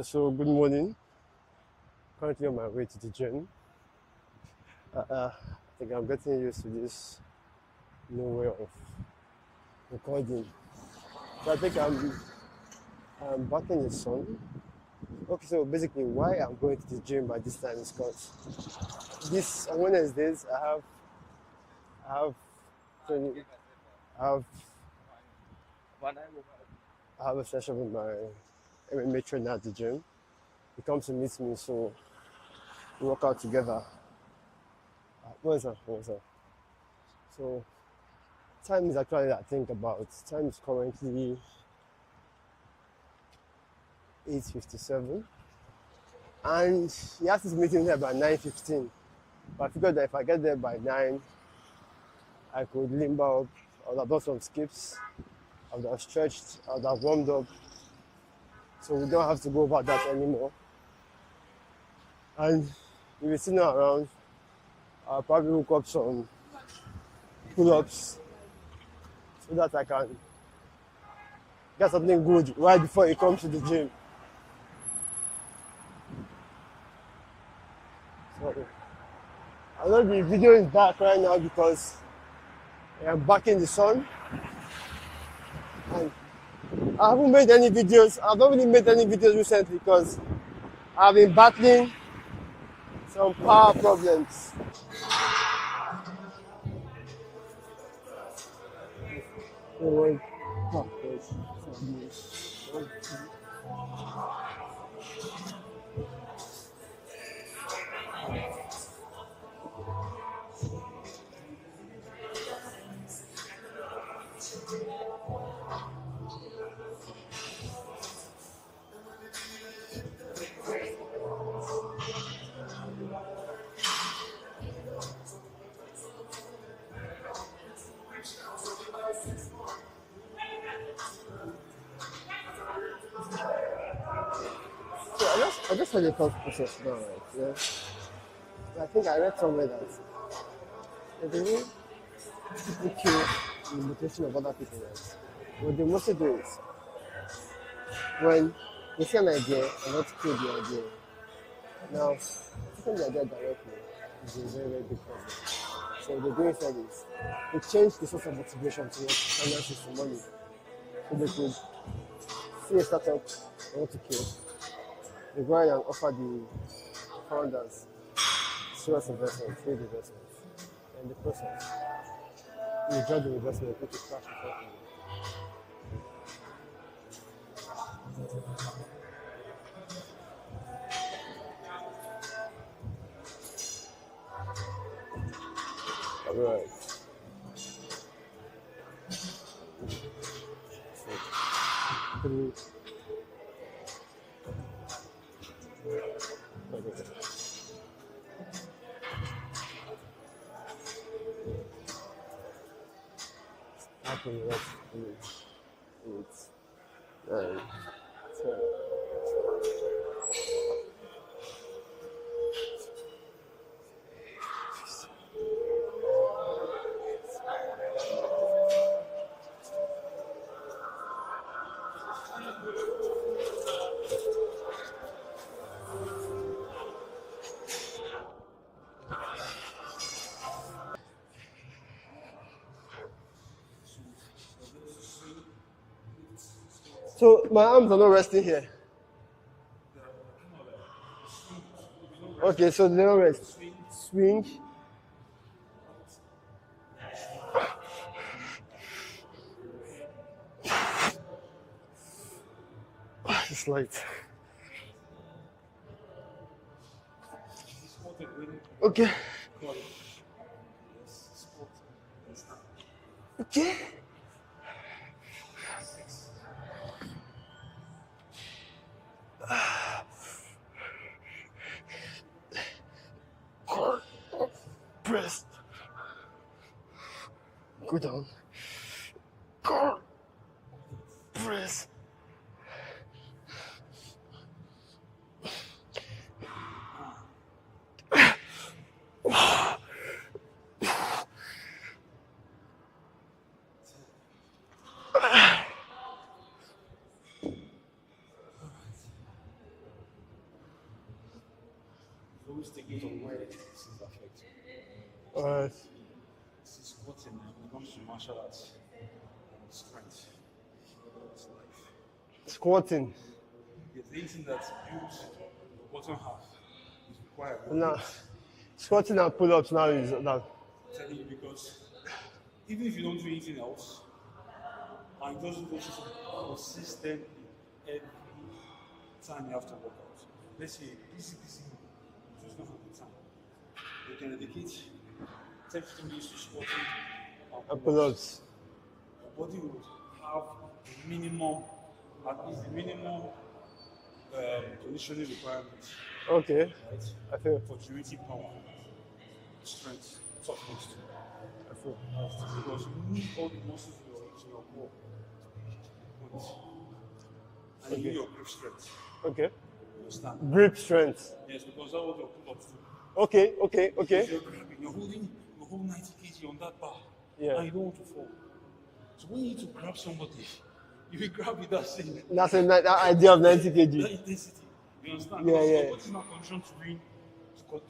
So good morning. Currently on my way to the gym. I think I'm getting used to this new way of recording. So I think I'm back in the sun. Okay, so basically why I'm going to the gym by this time is because this on Wednesdays I have training, I have I have a session with my MMA trainer at the gym. He comes to meet me, so we work out together. What is that? What is that? So time is actually I think about time is currently 8:57, and he has his meeting there by 9:15. But I figured that if I get there by 9, I could limber up. I would have done some skips. I would have stretched. I would have warmed up, so we don't have to go over that anymore. And if you're sitting around, I'll probably hook up some pull-ups so that I can get something good right before he comes to the gym. So I know the video is dark right now because I'm back in the sun. And I haven't made any videos. I've not really made any videos recently because I've been battling some power problems. So I just had a thought process now, right? I think I read somewhere that the way people kill the motivation of other people, right? What they mostly do is when they see an idea and not kill the idea. Now, taking the idea directly is a very, very big problem. So the doing instead is to change the source of motivation towards finances for money. So they could see a startup they want to kill. They go ahead and offer the founders serious investment, free investment. And the process, you drop the investment, put it cash before you. Alright. Three. Happy rest. 8, 9, 10. So my arms are not resting here. Okay, so they don't rest. Swing. It's light. Okay. Okay. Press. Go down. Press. always take note of where this is affecting. Alright. This is squatting when it comes to martial arts. Strength. It's life. Squatting. There's anything that builds the bottom half is required. Now, squatting and pull-ups now is that. I'm telling you because even if you don't do anything else, and it doesn't go consistently every time you have to work out. Let's say busy, you just don't have the time. You can dedicate 10-15 minutes to squatting And pull-ups. Your body would have the minimum, at least the minimum conditioning requirements. Okay. Right? I feel. For durability, power, strength, toughness too. I feel. Because you need all the muscles in your core. And you need your grip strength. Okay. You understand? Grip strength. Yes, because that's what your pull-ups do. Okay. If you're grabbing, you're holding 90 kg on that bar. Yeah. And you don't want to fall. So when you need to grab somebody, you will grab with that same That's that idea of 90 that kg. intensity. You understand? Yeah, Because yeah. your body is not conditioned to doing to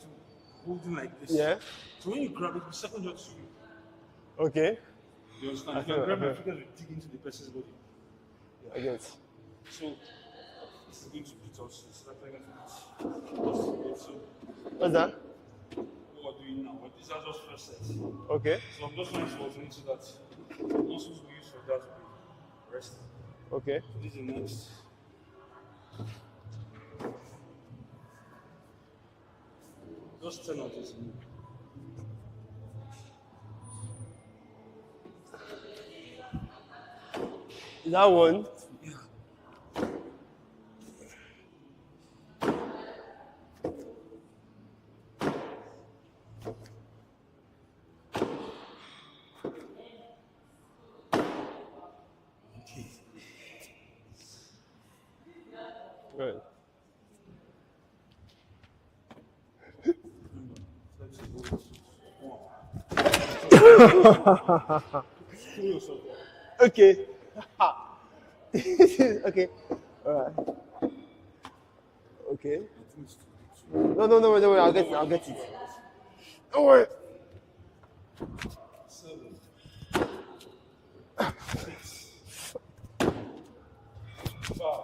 holding like this. Yeah. So when you grab it, it's second job to you. Okay. You understand? I You can feel- grab I my feel. fingers and dig into the person's body. I get. So this is going to beat us. It's like going to beat. So What's that? what we're doing now, but these are just first sets. Okay. So I'm just trying to alternate so that the muscles we use for that will be resting. Okay. So this is the next. Just 10 of this. That one. Yeah. Okay. Right. Let's go. One. Pull yourself up. Okay. Okay. Alright. Okay. No, don't worry. I'll get it. Don't worry. 7, 6, 5.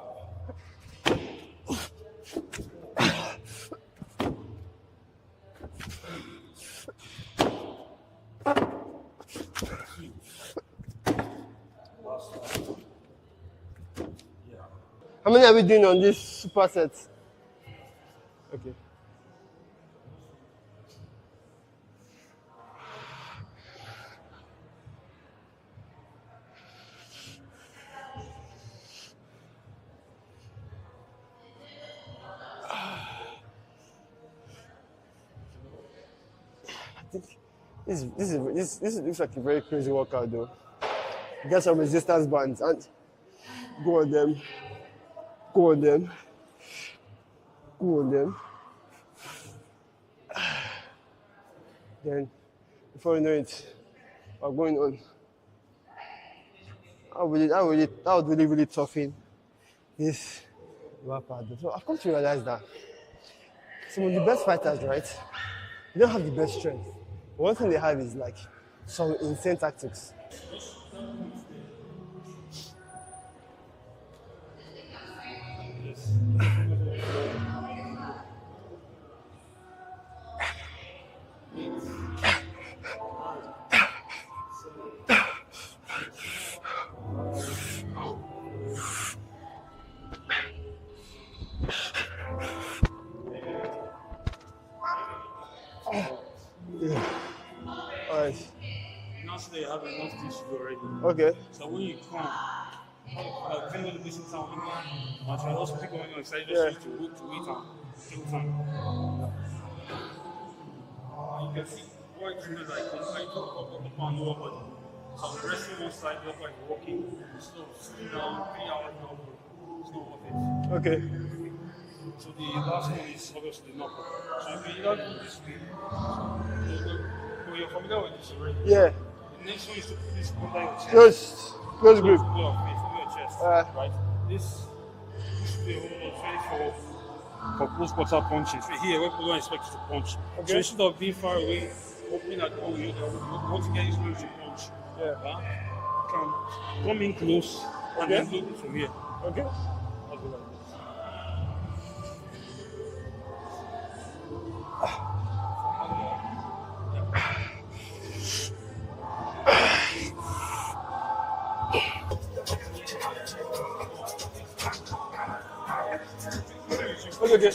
How many are we doing on this superset? Okay. I think this looks like a very crazy workout though. Get some resistance bands and go on them. Then, before you know it, we're going on. That would really toughen this workout. So I've come to realize that some of the best fighters, right, they don't have the best strength. One thing they have is like some insane tactics. Alright. Now say they have enough tissue already. Okay. So when you come, depending on the missing time, I try also pick on your exercise Yeah. just to wait and kill time. You can see what it is like compared to up and lower body. So the resting one side, look like walking, slow, sitting down, 3 hours now, it's not worth it. Okay. So the last one is obviously the knockout. So if you either do this way, so you're familiar with this already. Yeah. The next one is to put this under your chest. Close grip. Your face, over your chest. Right? This should be a hold of 24 for close quarter punching. So here, where people don't expect you to punch. Okay. So instead of being far away, hoping that you want to get this one to punch, Yeah. can come in close and then do it from here. Okay. I'll do like this. Okay.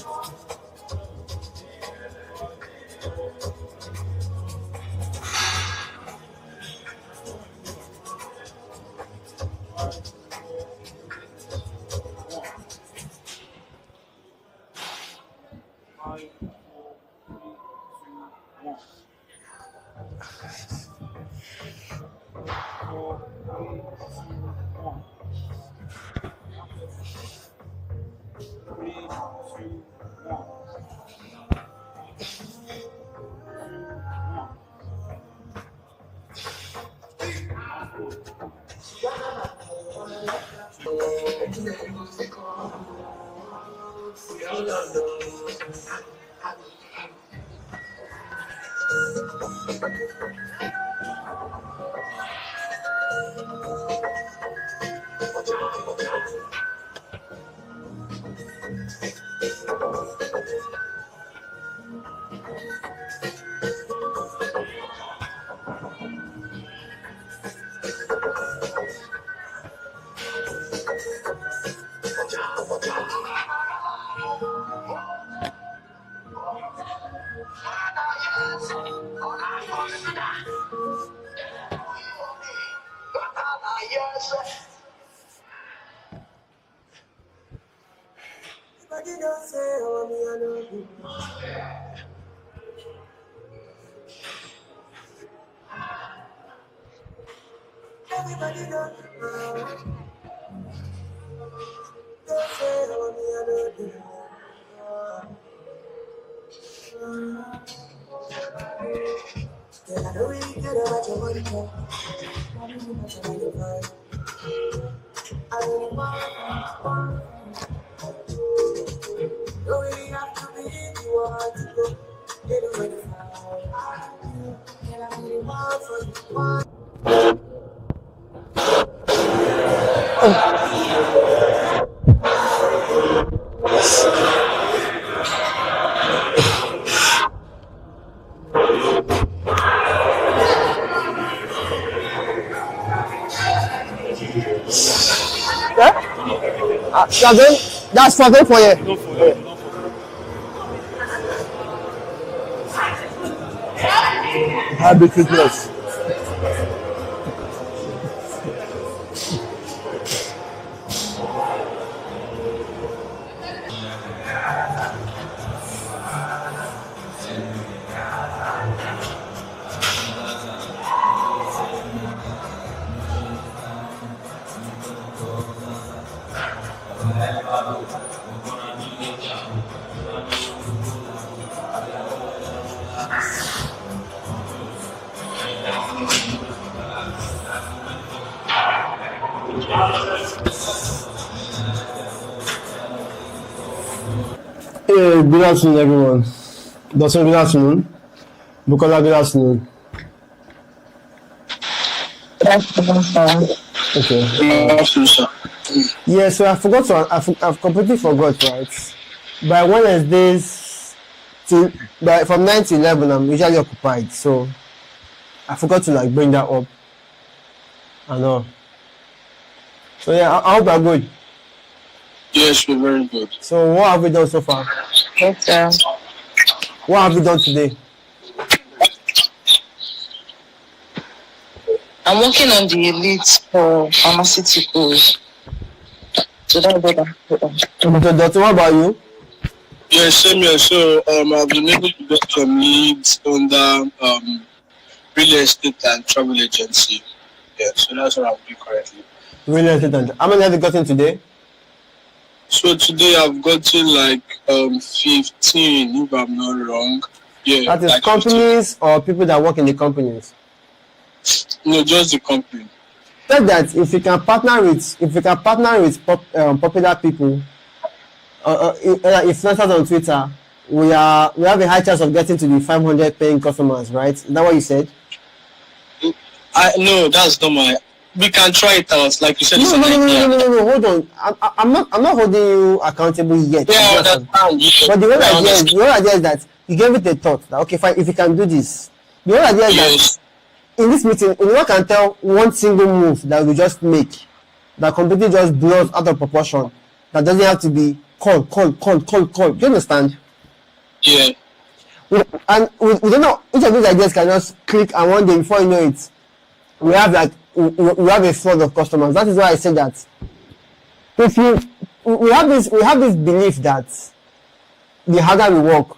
Five, 4, 3, 2, 1. 4, 3, 2, 1. 3, 2, 1. 1. That's something for you. Don't forget. Don't forget. Happy Christmas. Hey, good afternoon, everyone. Dawson, good afternoon. Bukola, good afternoon. Okay. Yeah, so I forgot to, I've completely forgot, right? By Wednesdays, from 9 to 11, I'm usually occupied. So I forgot to like bring that up. I know. So yeah, I hope I'm good. Yes, we're very good. So what have we done so far? Yes, What have we done today? I'm working on the elite for pharmaceuticals. So that's what I'm doing. Doctor, what about you? Yes, same here. So I've been able to get some leads under real estate and travel agency. Yeah, so that's what I'm doing currently. Real estate and how many have you gotten today? So today I've gotten like 15, if I'm not wrong. Yeah. That is like companies or people that work in the companies? 15. No, just the company. Tell that if you can partner with popular people, influencers on Twitter, we have a high chance of getting to the 500 paying customers, right? Is that what you said? No, that's not my. We can try it out, like you said. No. Hold on. I'm not holding you accountable yet. Yeah, that's fine. But the whole idea is that you gave it a thought. That, okay, fine. If you can do this, the whole idea is that in this meeting, anyone can tell one single move that we just make that completely just blows out of proportion. That doesn't have to be call. Do you understand? Yeah. We don't know, each of these ideas can just click, and one day before you know it, we have a flood of customers. That is why I say that we have this belief that the harder we work,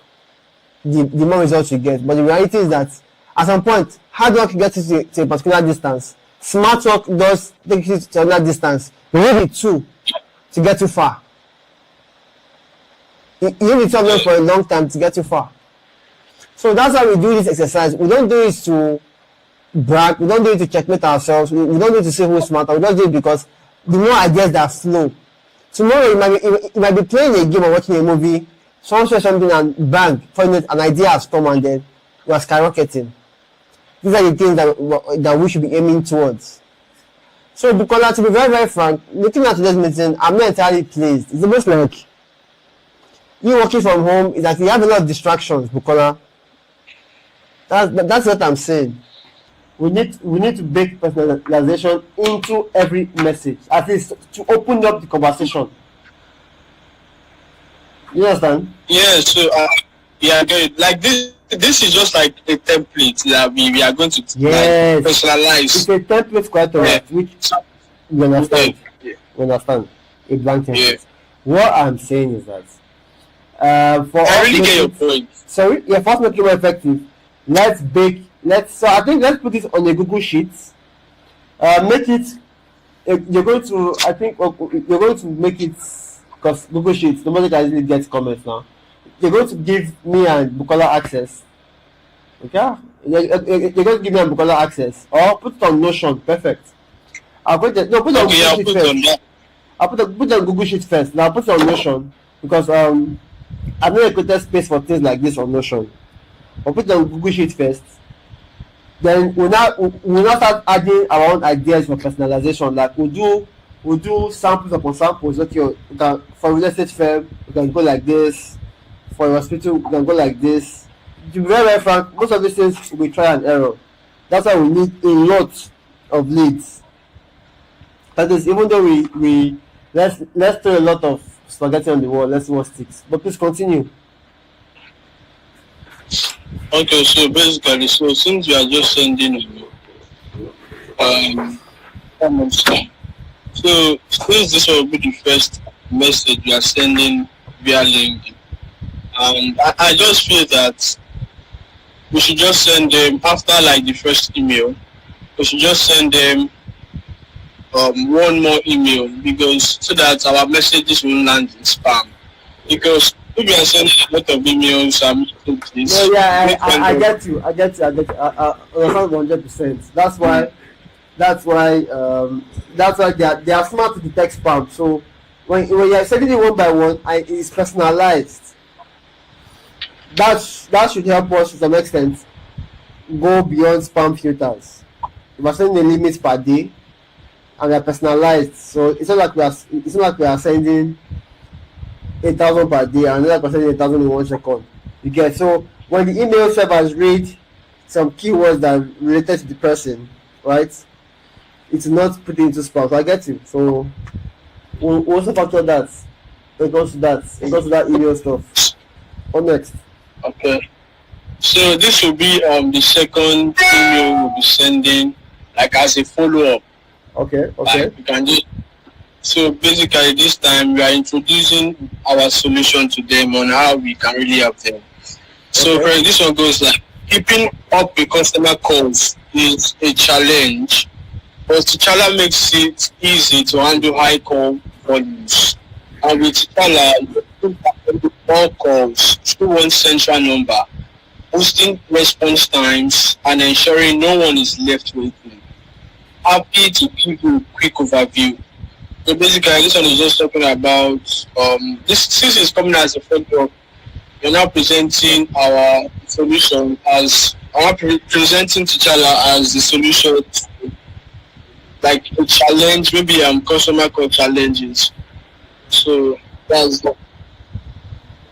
the more results you get. But the reality is that at some point, hard work gets you to a particular distance. Smart work does take you to another distance. You need the two to get too far. You need the two of them for a long time to get too far. So that's why we do this exercise. We don't do it to brag. We don't do it to checkmate ourselves. We don't do it to say who's smarter. We just do it because the more ideas that flow. Tomorrow you might be playing a game or watching a movie. Someone says something and bang, for an idea has come and then you are skyrocketing. These are the things that we should be aiming towards. So because to be very, very frank, looking at today's meeting, I'm not entirely pleased. It's almost like you working from home is that you have a lot of distractions, Bukola. That's what I'm saying. We need to bake personalization into every message, at least to open up the conversation. You understand? Yeah. So good. Like this is just like a template that we are going to like, personalize. It's a template quite alright, which you understand. Yeah. You understand? A blank template. Yeah. What I'm saying is that I really get your point. Sorry, yeah, first make it more effective. Let's put it on a Google Sheet. Make it. You're going to make it because Google Sheets nobody can easily get comments now. You're going to give me and Bukola access. Okay? You're going to give me and Bukola access, or put it on Notion. Perfect. Put it on Google Sheet first. I'll put it on Google Sheet first. Now put it on Notion because I've never created space for things like this on Notion. I'll put it on Google Sheet first. Then we'll now start adding our own ideas for personalization. Like we'll do samples upon samples. Okay, for real estate firm, we can go like this. For a hospital, we can go like this. To be very, very frank, most of these things will be trial and error. That's why we need a lot of leads. That is, even though we let's throw a lot of spaghetti on the wall, let's see what sticks. But please continue. Okay, so basically, since you are just sending so since this will be the first message you are sending via LinkedIn, I just feel that we should just send them after like the first email. We should just send them one more email because so that our messages will land in spam. Because if you are sending a lot of emails and messages, I get you. I understand 100%. That's why they are smart to detect spam. So when you are sending it one by one, it's personalized. That should help us to some extent go beyond spam filters. We are sending a limit per day, and they're personalized. So it's not like we are sending 8,000 per day, and another person 8,000 in 1 second. You get, so when the email servers read some keywords that are related to the person, right? It's not put into spam. So I get you. So we'll also factor that. It goes to that email stuff. Or next. Okay. So this will be the second email we'll be sending, like as a follow-up. Okay. Like you can just, so basically this time we are introducing our solution to them on how we can really help them. So this one goes like, keeping up with customer calls is a challenge, but T'Challa makes it easy to handle high call volumes. And with T'Challa, all calls through one central number, boosting response times and ensuring no one is left waiting. Happy to give you a quick overview. So basically, this one is just talking about this. Since it's coming as a follow-up, we're now presenting our solution as presenting T'Challa as the solution to, like, a challenge, maybe customer code challenges. So that's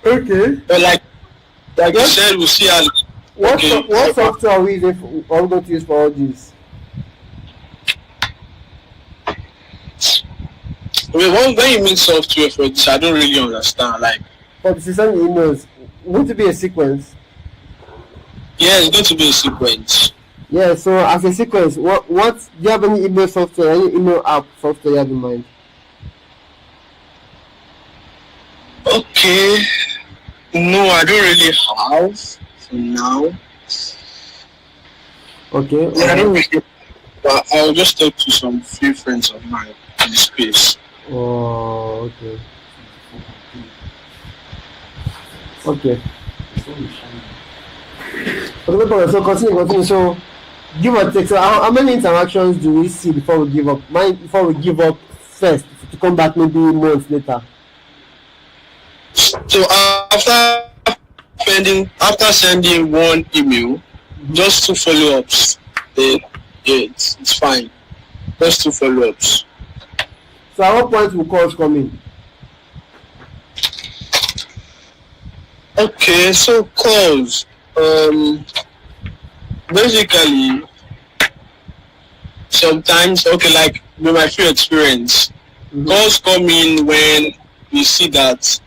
Okay. but like you Yes. said, we'll see how. What Okay. what software are we using are we going to use for all these? When you mean software for this, I don't really understand. Like, For the system emails, going to be a sequence. yeah, it's going to be a sequence. Yeah, so as a sequence, what do you have any email software, any email app software you have in mind? Okay. No, I don't really have for now. Okay. I don't really. But I'll just talk to some few friends of mine in the space. Oh, okay. Okay. Okay, so continue. So give or take. So how many interactions do we see before we give up? Before we give up first to come back maybe months later. So after sending one email, just 2 follow-ups. Then it's fine. Just 2 follow-ups. So at what point will calls come in? Okay, so calls. Basically, sometimes, okay, like with my few experience, calls come in when we see that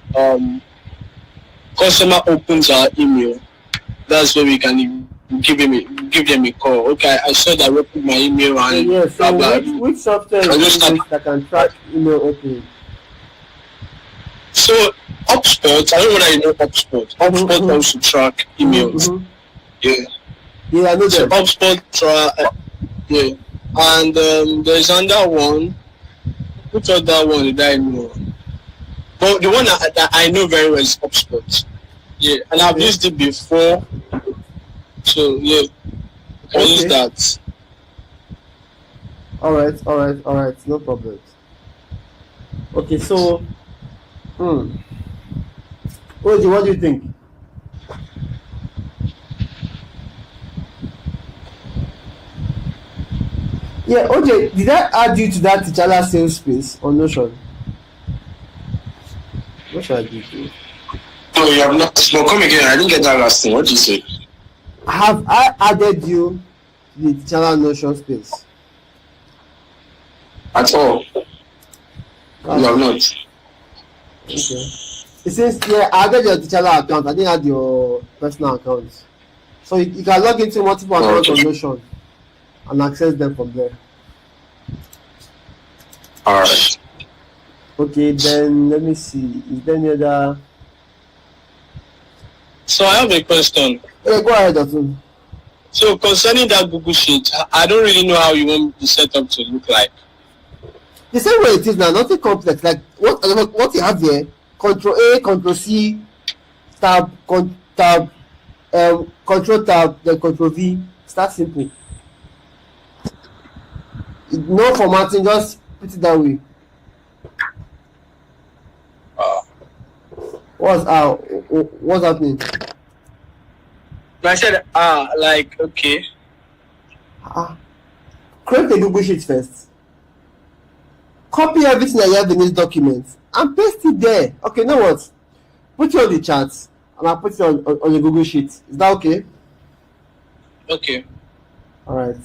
customer opens our email. That's where we can give them a call. Okay, I saw that we opened my email and Yes. blah, So blah. which software is that can track email opening? So HubSpot, I don't know whether you know HubSpot. HubSpot also track emails. Yeah. Yeah, I know So that. HubSpot yeah. And there's another one. Which other one did I know? But the one that I know very well is HubSpot. Yeah, and I've used it before. So yeah, I use that. All right. No problem. Okay, so, Oji, what do you think? Yeah, OJ, did I add you to that T'Challa sales space on Notion? What should I do? No, you have not. No, come again. I didn't get that last thing. What did you say? Have I added you to the T'Challa Notion space? At all? You have not. Okay. It says, yeah, I added your T'Challa account. I didn't add your personal account. So you can log into multiple accounts on Notion and access them from there. Alright. Okay, then let me see. Is there any other? So I have a question. Yeah, go ahead, Atun. So concerning that Google Sheet, I don't really know how you want the setup to look like. The same way it is now, nothing complex. Like what you have here, Control A, Control C, Tab, Control Tab, then Control V. Start simple. No formatting, just put it that way. What's happening? I said, like, okay. Create a Google Sheet first. Copy everything that you have in this document and paste it there. Okay, you know what? Put it on the chat and I'll put it on the Google Sheet. Is that okay? Okay. All right.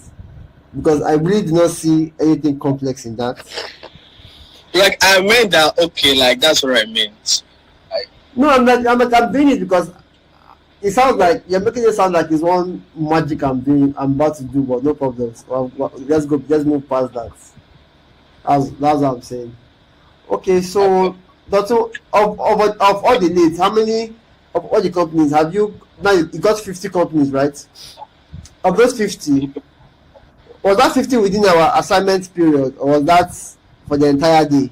Because I really do not see anything complex in that. Like, I meant that, okay, like, that's what I meant. No, I'm doing it because it sounds like you're making it sound like it's one magic I'm about to do, but no problems. Well, let's move past that. That's what I'm saying. Okay, so Doctor, of all the leads, how many of all the companies have you now? You got 50 companies, right? Of those 50, was that 50 within our assignment period, or was that for the entire day?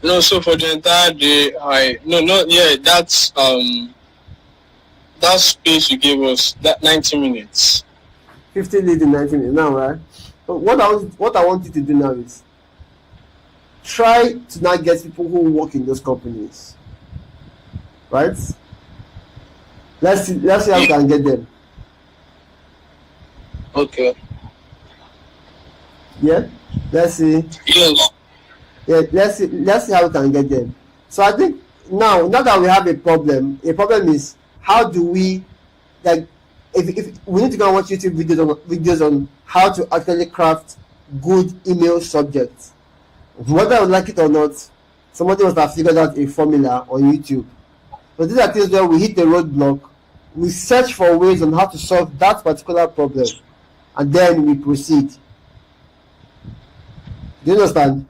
No, so for the entire day, that's that space you gave us, that 90 minutes. 50 leads in 90 minutes now, right? So what I want you to do now is try to not get people who work in those companies, right? Let's see how we can get them. Okay. Yeah, let's see. Yes. Yeah, let's see how we can get them. So I think now that we have a problem is how do we, like, if we need to go and watch YouTube videos on how to actually craft good email subjects. Whether I would like it or not, somebody must have figured out a formula on YouTube. But these are things where we hit the roadblock, we search for ways on how to solve that particular problem, and then we proceed. Do you understand?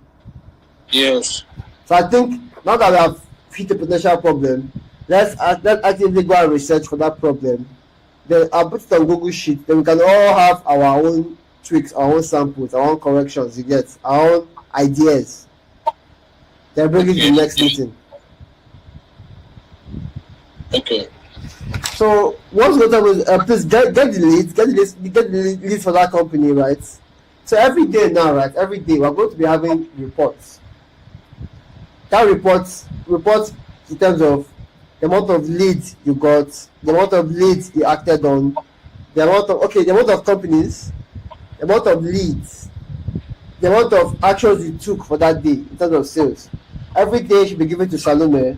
Yes. So I think now that we have hit a potential problem, let's actively go and research for that problem. Then I'll put it on Google Sheet. Then we can all have our own tweaks, our own samples, our own corrections. You get our own ideas. Then bring it to the next meeting. Okay. So what's going on is please get the leads for that company, right? So every day now, right? Every day we're going to be having reports. That reports in terms of the amount of leads you got, the amount of leads you acted on, the amount of companies, the amount of leads, the amount of actions you took for that day in terms of sales. Every day should be given to Salome.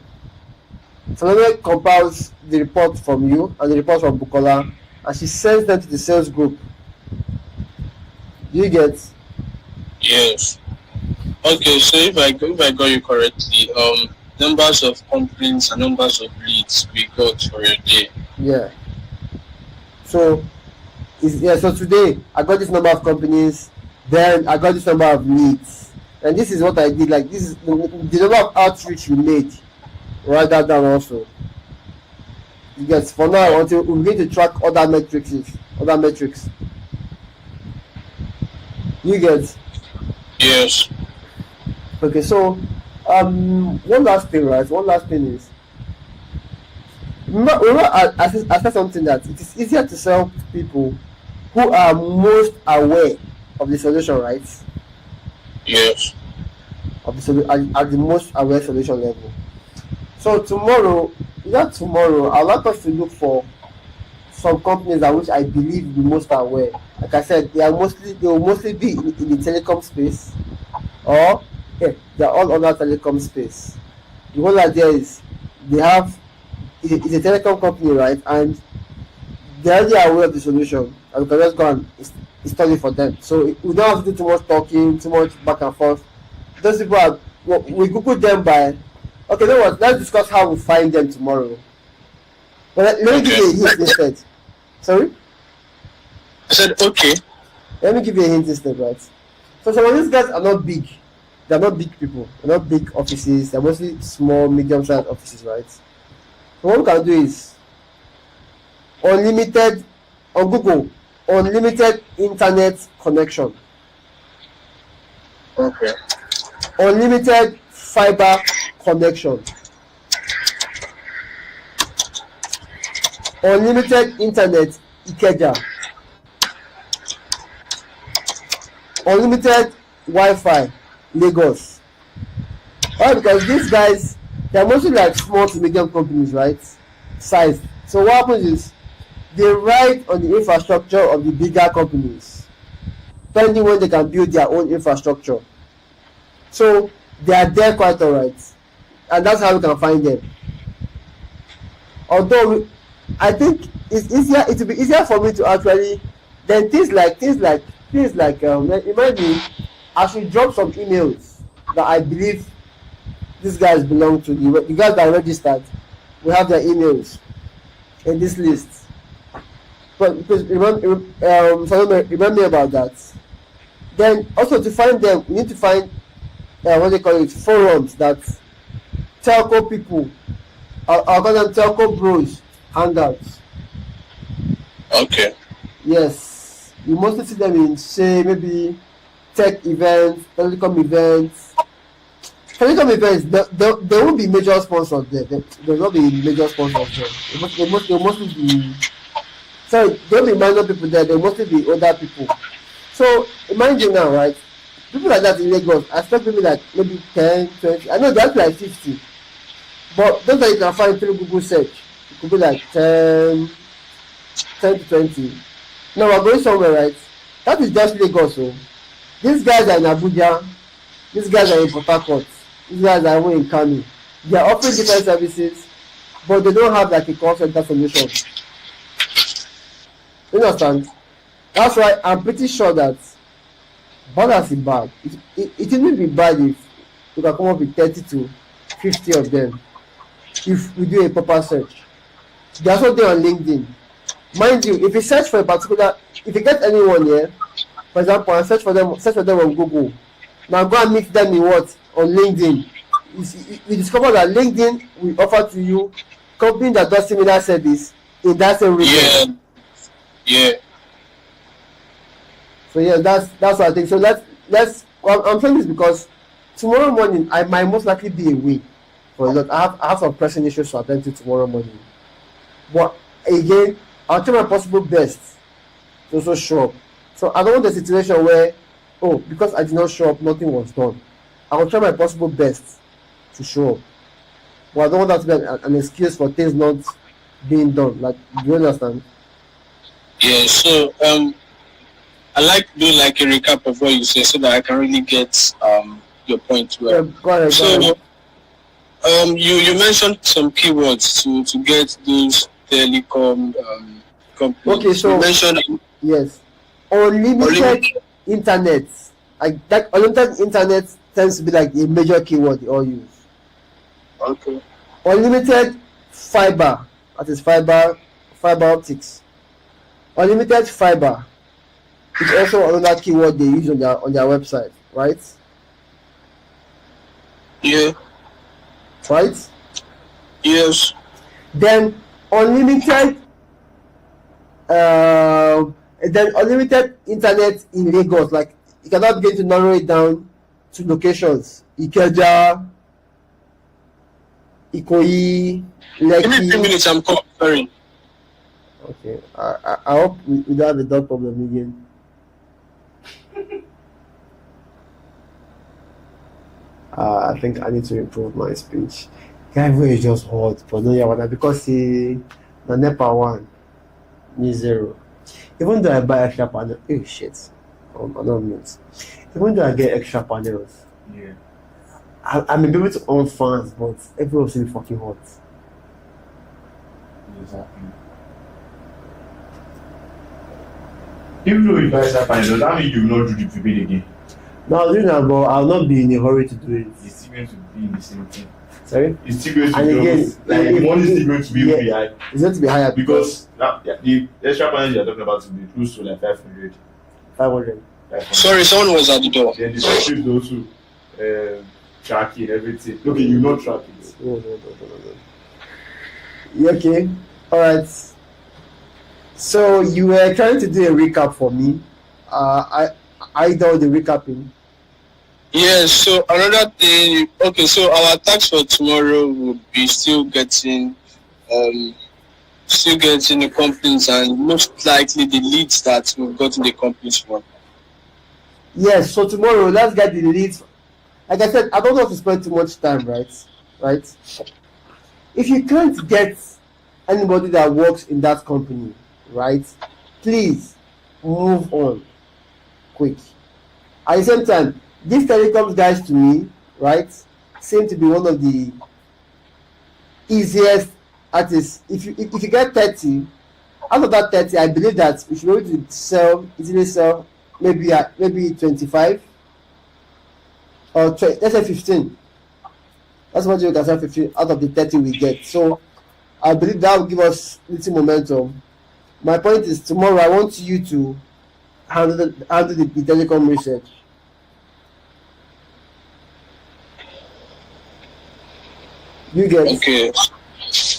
Salome compiles the report from you and the report from Bukola, and she sends them to the sales group. You get? Yes. Okay, so if I got you correctly, numbers of complaints and numbers of leads we got for a day. Yeah. So today I got this number of companies, then I got this number of leads. And this is what I did, like this is the number of outreach we made. Write that down also. You get, for now until we begin to track other metrics. You get? Yes. Okay, so one last thing is, remember I said something that it is easier to sell to people who are most aware of the solution, right? Yes. At the most aware solution level. So tomorrow, I'd like us to look for some companies that which I believe the most aware. Like I said, they will mostly be in the telecom space, or they're all other telecom space. The whole idea is it's a telecom company, right? And they're already aware of the solution, and we can just go and study for them. So we don't have to do too much talking, too much back and forth. Those people we Google them by. Okay, you know what? Let's discuss how we find them tomorrow. But let me give you a hint instead. Sorry? I said okay. Let me give you a hint instead, right? So some of these guys are not big. They're not big people. They're not big offices. They're mostly small, medium-sized offices, right? So what we can do is unlimited on Google, unlimited internet connection. Okay. Unlimited fiber connection. Unlimited internet Ikeja. Unlimited Wi-Fi Lagos. Why? Because these guys, they're mostly like small to medium companies, right? Size. So what happens is they ride on the infrastructure of the bigger companies, depending when they can build their own infrastructure. So they are there quite alright, and that's how we can find them. Although I think it's easier. It will be easier for me to actually then things like remind me. I should drop some emails that I believe these guys belong to. The guys that are registered, we have their emails in this list. But because remember me about that. Then also to find them, we need to find what they call it, forums that telco people, I'll call them telco bros hangouts. Okay. Yes, you mostly see them in, say, maybe tech events, telecom events. Telecom events, there won't be major sponsors there. There will not be major sponsors there. They'll mostly be, sorry, there will be minor people there. There will mostly be older people. So imagine now, right? people like that in Lagos, I expect maybe like maybe 10, 20. I know that's like 50. But those that you can find through Google search, it could be like 10 to 20. Now we're going somewhere, right? That is just Lagos. So these guys are in Abuja, these guys are in Port Harcourt, these guys are in Kano. They are offering different services, but they don't have like a call center solution. You understand? That's why I'm pretty sure that borders is bad. It wouldn't be bad if we can come up with 30 to 50 of them if we do a proper search. They are also there on LinkedIn. Mind you, if you search for a particular, if you get anyone here, for example, and search for them on Google, now go and meet them in what? On LinkedIn. You discover that LinkedIn will offer to you company that does similar service in that same region. Yeah. So yeah, that's what I think. So let's. I'm saying this because tomorrow morning I might most likely be away for a lot. I have some pressing issues to attend to tomorrow morning. But again, I'll try my possible best to also show up. So I don't want a situation where, because I did not show up, nothing was done. I will try my possible best to show up. But I don't want that to be an excuse for things not being done. Like, do you understand? Yeah. So I like doing like a recap of what you say so that I can really get your point well. Yeah, go ahead. So you mentioned some keywords to get those telecom companies. Okay, so you mentioned yes, unlimited internet. Like that, unlimited internet tends to be like a major keyword they all use. Okay. Unlimited fiber, that is fiber optics. Unlimited fiber is also another keyword they use on their website, right? Yeah. Right? Yes. Then unlimited internet in Lagos. Like, you cannot begin to narrow it down to locations. Ikeja, Ikoyi, Give me 2 Lekki. minutes, I'm calling. Sorry. Okay, I hope we don't have a dot problem again. I think I need to improve my speech. Guy is just hot, but no, yeah, because the NEPA one is 0. Even though I buy extra panels, shit, I don't mute. Even though I get extra panels, Yeah. I may be able to on fans, but everyone still fucking hot. Exactly. Even though you buy that fine, does that mean you will not do the prepaid again? No, I'll do that, but I'll not be in a hurry to do it. It's still going to be the same thing. Sorry? It's still going to And be again, almost, like the money is still going to be really high. It's going to be higher Because the extra panels you're talking about will be close to like 500. 500. Sorry, someone was at the door. Then the subscriptions also track it, everything. Okay, you not track it. No. You okay? Alright. So you were trying to do a recap for me. I done the recapping. Yes, so another thing, okay, so our tax for tomorrow would be still getting the companies and most likely the leads that we've gotten the companies for. Yes, so tomorrow let's get the leads. Like I said, I don't want to spend too much time, right? If you can't get anybody that works in that company, right, please move on quick. At the same time, these telecoms guys to me, right, seem to be one of the easiest artists. If you get 30, out of that 30, I believe that we should be able to easily sell maybe 25 or let's say 15. That's what you can sell 15 out of the 30 we get. So I believe that will give us little momentum. My point is, tomorrow I want you to handle the telecom research. You get it?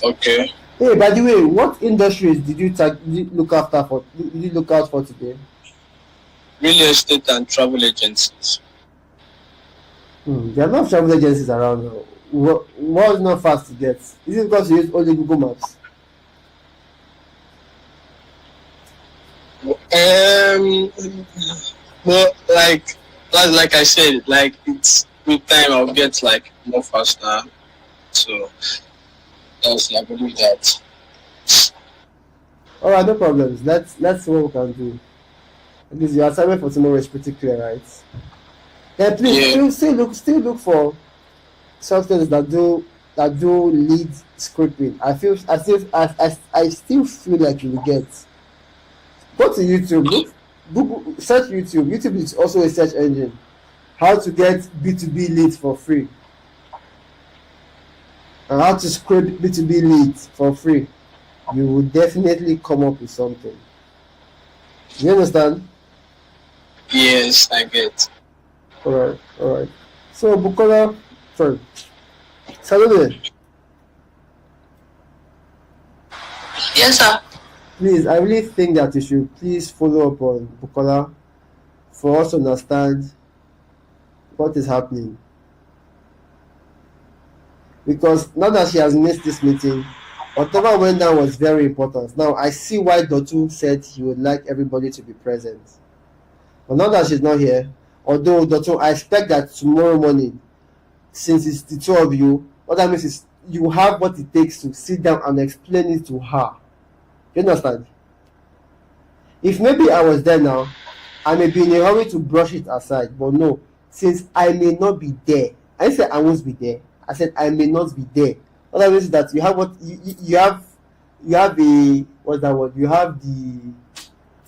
Okay. Hey, by the way, what industries did you look out for today? Real estate and travel agencies. There are not travel agencies around now. What is not fast to get? Is it because you use only Google Maps? Well, like That's like I said, like it's with time I'll get like more faster. So that's I believe that. All right, no problems. Let's see what we can do. At least your assignment for tomorrow is pretty clear, right? Then please Yeah. still look for softwares that do lead scripting. I still feel like you will get. Go to YouTube, Google, search YouTube. YouTube is also a search engine. How to get B2B leads for free. And how to script B2B leads for free. You will definitely come up with something. You understand? Yes, I get. All right. So Bukola, sorry, Salome, Yes, sir. please, I really think that you should please follow up on Bukola for us to understand what is happening. Because now that she has missed this meeting, whatever went down was very important. Now I see why Dotu said he would like everybody to be present. But now that she's not here, although Dotu, I expect that tomorrow morning, since it's the two of you, what that means is you have what it takes to sit down and explain it to her. You understand? If maybe I was there now, I may be in a hurry to brush it aside. But no, since I may not be there, I didn't say I won't be there. I said I may not be there. What that means is that you have what you have a what's that word? You have the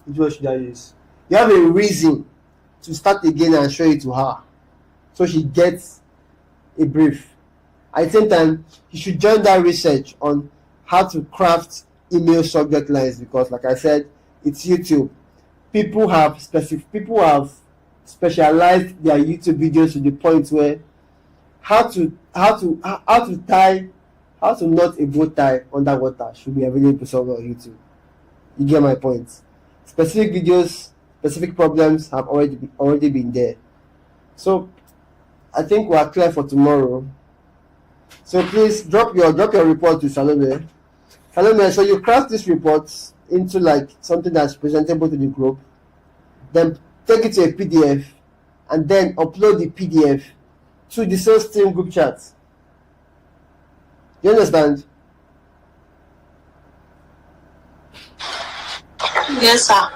what should I use? You have a reason to start again and show it to her, so she gets a brief. At the same time, you should join that research on how to craft email subject lines, because like I said, it's YouTube. People have specialized their YouTube videos to the point where how to knot a bow tie underwater should be available somewhere on YouTube. You get my point. Specific videos, specific problems have already been there. So I think we are clear for tomorrow. So please drop your report to Salome. Salome, so you craft this report into like something that's presentable to the group, then take it to a PDF, and then upload the PDF to the sales team group chat. You understand? Yes, sir.